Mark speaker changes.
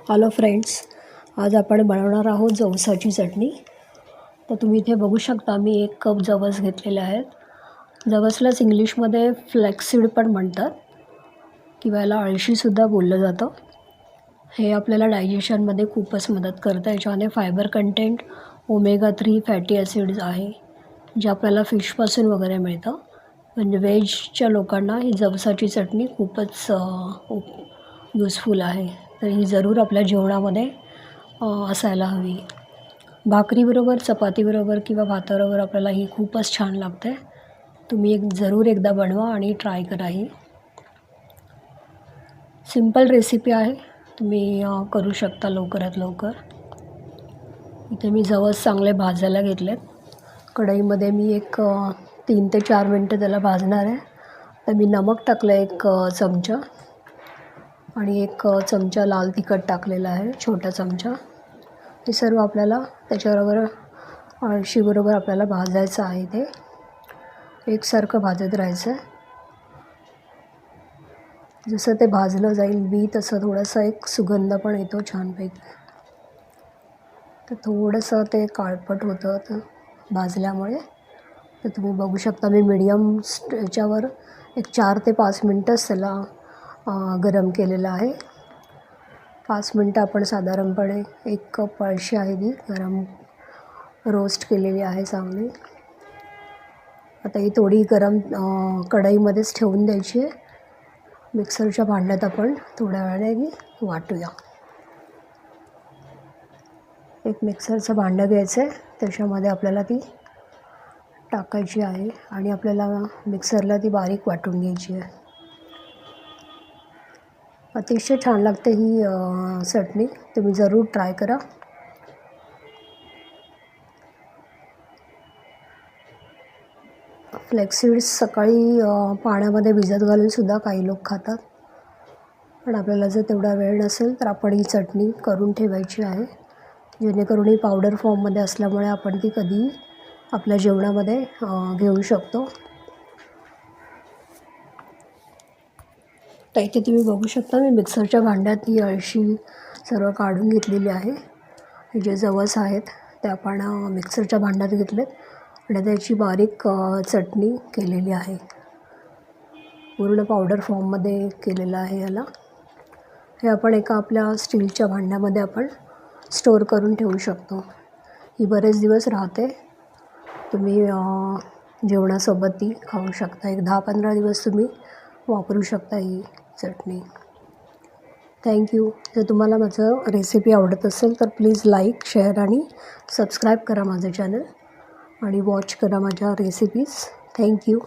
Speaker 1: Hello friends, आज आपण बनवणार आहोत जवसाची चटणी। तर तुम्ही इथे बघू शकता मी 1 कप जवस घेतलेले आहेत। जवसलाच इंग्लिशमध्ये फ्लॅक्सीड पण म्हणतात किंवा याला अळशीसुद्धा बोललं जातं। हे आपल्याला डायजेशनमध्ये खूपच मदत करतं। याच्यामध्ये fibre content, omega 3 fatty acids आहे, जे आपल्याला फिशपासून वगैरे मिळतं। म्हणजे व्हेजच्या लोकांना ही जवसाची चटणी खूपच यूजफुल आहे। तर ही जरूर आपल्या जेवणामध्ये असायला हवी। भाकरीबरोबर, चपातीबरोबर किंवा भाताबरोबर आपल्याला ही खूपच छान लागते। तुम्ही जरूर एकदा बनवा आणि ट्राय करा। ही सिंपल रेसिपी आहे, तुम्ही करू शकता लवकरात लवकर। इथे मी जवस चांगले भाजायला घेतलेत। कढईमध्ये मी 3 ते 4 मिनटं त्याला भाजणार आहे। तर मी नमक टाकलं 1 चमचा आणि 1 चमचा लाल तिखट टाकलेला आहे, छोटा चमचा। हे सर्व आपल्याला त्याच्याबरोबर अळशीबरोबर आपल्याला भाजायचं आहे। ते एकसारखं भाजत राहायचं आहे। जसं ते भाजलं जाईल तसं थोडंसं एक सुगंध पण येतो छानपैकी। तर थोडंसं ते काळपट होतं तर भाजल्यामुळे। तर तुम्ही बघू शकता मी मीडियम याच्यावर 4 ते 5 मिनटंच त्याला गरम केलेलं आहे। 5 मिनटं आपण साधारणपणे 1 कप अळशी आहे ती गरम रोस्ट केलेली आहे चांगली। आता ही थोडी गरम कढईमध्येच ठेवून द्यायची आहे। मिक्सरच्या भांड्यात आपण थोड्या वेळाने वाटूया। एक मिक्सरचं भांडं घ्यायचं आहे, त्याच्यामध्ये आपल्याला ती टाकायची आहे आणि आपल्याला मिक्सरला ती बारीक वाटून घ्यायची आहे। अतिशय छान लागते ही चटणी, तुम्ही जरूर ट्राय करा। फ्लॅक्सीड्स सकाळी पाण्यामध्ये भिजत घालूनसुद्धा काही लोक खातात, पण आपल्याला जर तेवढा वेळ नसेल तर आपण ही चटणी करून ठेवायची आहे, जेणेकरून ही पावडर फॉर्ममध्ये असल्यामुळे आपण ती कधीही आपल्या जेवणामध्ये घेऊ शकतो। तर इथे तुम्ही बघू शकता मी मिक्सरच्या भांड्यात ही अळशी सर्व काढून घेतलेली आहे। हे जे जवस आहेत ते आपण मिक्सरच्या भांड्यात घेतलेत आणि त्याची बारीक चटणी केलेली आहे। पूर्ण पावडर फॉर्ममध्ये केलेलं आहे याला। हे आपण एका आपल्या स्टीलच्या भांड्यामध्ये आपण स्टोअर करून ठेवू शकतो। ही बरेच दिवस राहते, तुम्ही जेवणासोबत ती खाऊ शकता। 10-15 दिवस तुम्ही वापरू शकता ही चटणी। थँक्यू। जर तुम्हाला माझं रेसिपी आवडत असेल तर प्लीज लाईक, शेअर आणि सबस्क्राईब करा माझं चॅनल आणि वॉच करा माझ्या रेसिपीज। थँक्यू।